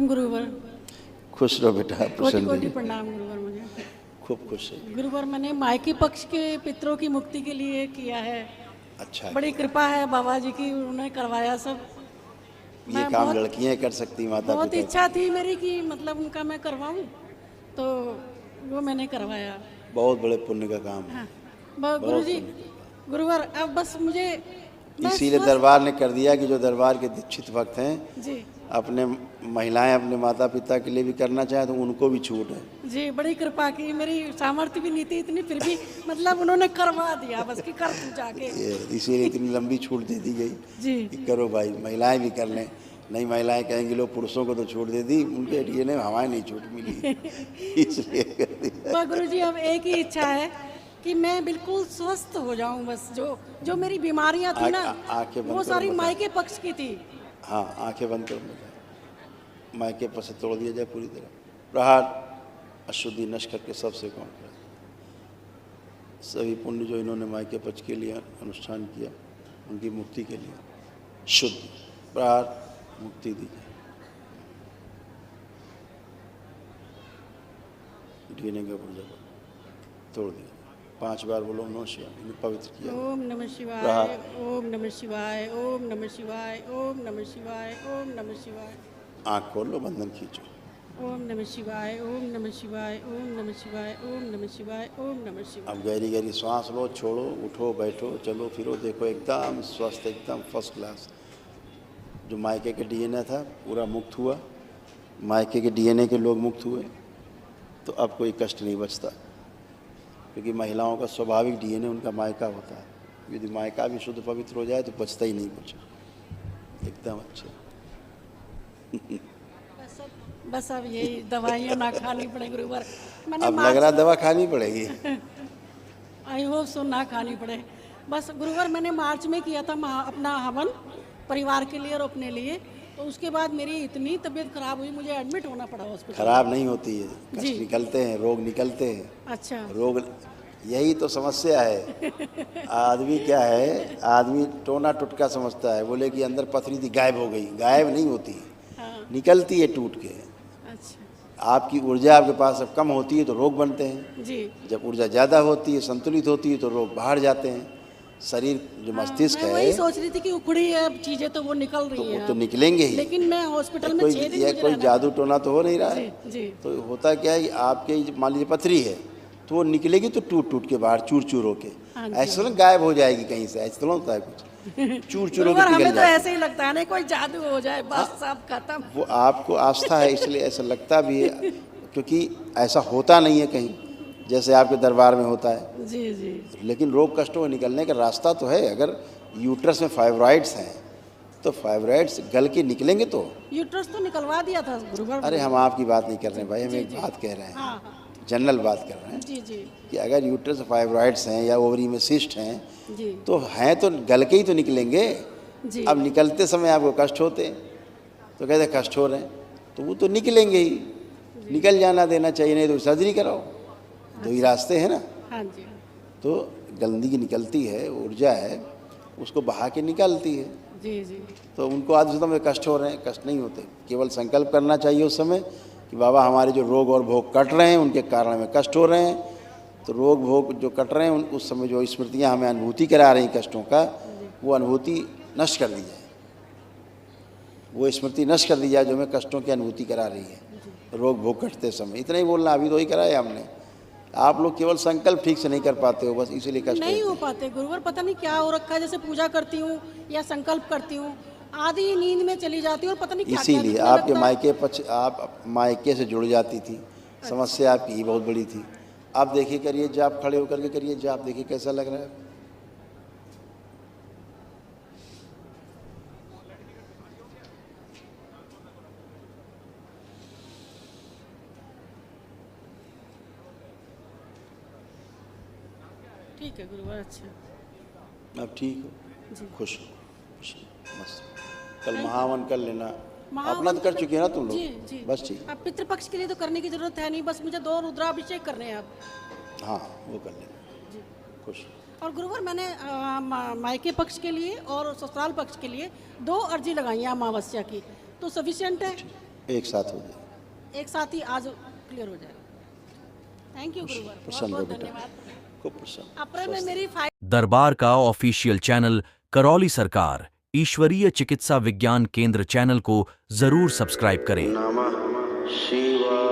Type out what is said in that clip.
प्रणाम गुरुवर। खुश रहो बेटा, कोटि प्रसन्न कोटि रहिए, प्रणाम गुरुवर। मुझे खूब खुश है। गुरुवर मैंने मायके पक्ष के पितरों की मुक्ति के लिए किया है। अच्छा, बड़ी कृपा है बाबा जी की, उन्होंने करवाया सब। ये मैं काम बहुत लड़कियां कर सकती, माता बहुत पिता इच्छा थी मेरी कि मतलब उनका मैं करवाऊं, तो वो मैंने करवाया। बहुत बड़े पुण्य का काम है, हाँ गुरु बहुत जी, पुण्य का गुरुवर अब बस मुझे काम। मैं इसीलिए स्वस्थ। दरबार ने कर दिया कि जो दरबार के दीक्षित भक्त हैं, जी अपने महिलाएं अपने माता पिता के लिए भी करना चाहें तो उनको भी छूट है। जी, बड़ी कृपा की। मेरी सामर्थ्य भी नहीं थी इतनी, फिर भी मतलब उन्होंने करवा दिया, बस कि कर तू जाके। इसीलिए इतनी लंबी छूट दे दी गई जी कि करो भाई, महिलाएं भी कर लें। नहीं, महिलाएं कहेंगी लोग पुरुषों को तो छूट दे दी, उनके डीएनए में हमारे नहीं छूट मिली, इसलिए कर दिया। बस गुरु जी अब एक ही इच्छा है कि मैं बिल्कुल स्वस्थ हो जाऊं। बस जो जो मेरी बीमारियां थी ना, आंखें बंद वो करो सारी बता। मायके पक्ष की थी। हाँ, आंखें बंद करो बता। मायके पर से तोड़ दिया जाए पूरी तरह, प्रहार अशुद्धि नष्ट करके सबसे कौन करा। सभी पुण्य जो इन्होंने मायके पक्ष के लिए अनुष्ठान किया, उनकी मुक्ति के लिए शुद्ध प्रहार मुक्ति दी जाए। डीएनए का पुर्जा तोड़ दिया, 5 बार बोलो नमः शिवाय, इन्हें पवित्र किया। ओम नमः शिवाय, प्रहार। ओम नमः शिवाय, ओम नमः शिवाय, ओम नमः शिवाय, ओम नमः शिवाय। आँख खोल लो, बंधन खींचो। ओम नमः शिवाय, ओम नमः शिवाय, ओम नमः शिवाय, ओम नमः शिवाय, ओम नमः शिवाय। अब गहरी गहरी सांस लो, छोड़ो, उठो, बैठो, चलो फिरो, देखो एकदम स्वस्थ, एकदम फर्स्ट क्लास। जो मायके के डीएनए था पूरा मुक्त हुआ, मायके के डीएनए के लोग मुक्त हुए, तो अब कोई कष्ट नहीं बचता, क्योंकि महिलाओं का स्वाभाविक डीएनए उनका मायका होता है। यदि मायका भी शुद्ध पवित्र हो जाए तो बचता ही नहीं कुछ, एकदम अच्छा। बस अब यही दवाइयाँ ना खानी पड़े गुरुवर। मैंने अब लग रहा दवा खानी पड़ेगी। आई होप सो ना खानी पड़े। बस गुरुवर मैंने मार्च में किया था अपना हवन परिवार के लिए और अपने लिए, तो उसके बाद मेरी इतनी तबीयत खराब हुई, मुझे एडमिट होना पड़ा हॉस्पिटल। खराब नहीं होती है, जी। कष्ट निकलते हैं, रोग निकलते हैं। अच्छा रोग, यही तो समस्या है। आदमी क्या है, आदमी टोना टुटका समझता है, बोले कि अंदर पथरी थी गायब हो गई, गायब नहीं होती, हाँ। निकलती है टूट के। अच्छा आपकी ऊर्जा आपके पास अब कम होती है तो रोग बनते हैं, जी। जब ऊर्जा ज़्यादा होती है, संतुलित होती है तो रोग बाहर जाते हैं। शरीर जो मस्तिष्क मैं वही है सोच रही थी कि उखड़ी है अब चीजें, तो वो निकल तो रही वो हैं तो अब। निकलेंगे ही। लेकिन मैं हॉस्पिटल में कोई 6 दिन यह मुझे कोई रहना जादू टोना तो हो नहीं रहा है। जी जी तो होता क्या है कि आपके मान लीजिए पथरी है तो वो निकलेगी तो टूट टूट के बाहर चूर चूर होके, हाँ जी। ऐसा ना गायब हो जाएगी कहीं से, ऐसा तो होता है कुछ, चूर चूर गुरुवर होकर हमें निकल तो जाती ऐसे ही लगता है ना, कोई जादू हो जाए बस सब खत्म। वो आपको आस्था है इसलिए ऐसा लगता भी है, क्योंकि ऐसा होता नहीं है कहीं जैसे आपके दरबार में होता है। जी जी लेकिन रोग कष्टों को निकलने का रास्ता तो है। अगर यूट्रस में फाइब्रॉइड्स हैं तो फाइब्रॉइड्स गल के निकलेंगे तो। यूट्रस तो निकलवा दिया था गुरुवर। अरे हम आपकी बात नहीं कर रहे हैं भाई, हम जी, एक जी। बात कह रहे हैं, हाँ हाँ जनरल बात कर रहे हैं जी जी कि अगर यूट्रस में फाइब्रॉइड्स हैं या ओवरी में सिस्ट हैं जी तो हैं तो गल के ही तो निकलेंगे। जी। अब निकलते समय आपको कष्ट होते हैं तो कहते हैं कष्ट हो रहे हैं, तो वो तो निकलेंगे ही, निकल जाना देना चाहिए, नहीं तो सर्जरी कराओ, दो ही रास्ते हैं ना। हाँ जी तो गंदगी निकलती है, ऊर्जा है, उसको बहा के निकालती है। जी जी तो उनको आज समय कष्ट हो रहे हैं, कष्ट नहीं होते, केवल संकल्प करना चाहिए उस समय कि बाबा हमारे जो रोग और भोग कट रहे हैं उनके कारण हमें कष्ट हो रहे हैं। तो रोग भोग जो कट रहे हैं उस समय जो स्मृतियाँ हमें अनुभूति करा रही कष्टों का, वो अनुभूति नष्ट कर दी जाए, वो स्मृति नष्ट कर दी जाए जो हमें कष्टों की अनुभूति करा रही है रोग भोग कटते समय। इतना ही बोलना, अभी तो ही कराया हमने। आप लोग केवल संकल्प ठीक से नहीं कर पाते हो, बस इसीलिए कष्ट नहीं हो होते हैं। पाते गुरुवर, पता नहीं क्या हो रखा है। जैसे पूजा करती हूँ या संकल्प करती हूँ, आधी नींद में चली जाती हूँ और पता नहीं क्या इसीलिए दिखने आपके लगता है। मायके पक्ष, आप मायके से जुड़ जाती थी, समस्या आपकी ही बहुत बड़ी थी। आप देखिए, करिए जाप, खड़े होकर के करिए जाप, देखिए कैसा लग रहा है। ठीक है गुरुवर। अच्छा अब ठीक जी। हो, खुश हो, खुश हो, मस्त। कल महावन कर लेना, महावन अपना तो कर चुके हैं ना तुम जी लोग, जी बस ठीक। अब पितृपक्ष के लिए तो करने की जरूरत है नहीं, बस मुझे 2 रुद्राभिषेक करने हैं अब। हाँ, वो कर लेना, जी। खुश। और गुरुवर मैंने मायके पक्ष के लिए और ससुराल पक्ष के लिए 2 अर्जी लगाई है अमावस्या की, तो सफिशिएंट है? एक साथ हो जाए, एक साथ ही आज क्लियर हो जाएगा। थैंक यू गुरुवर, बहुत प्रसन्न हो बहुत बेटा, धन्यवाद। खूब प्रसन्न। अप्रैल में मेरी दरबार का ऑफिशियल चैनल करौली सरकार ईश्वरीय चिकित्सा विज्ञान केंद्र चैनल को जरूर सब्सक्राइब करें। नमः शिवाय।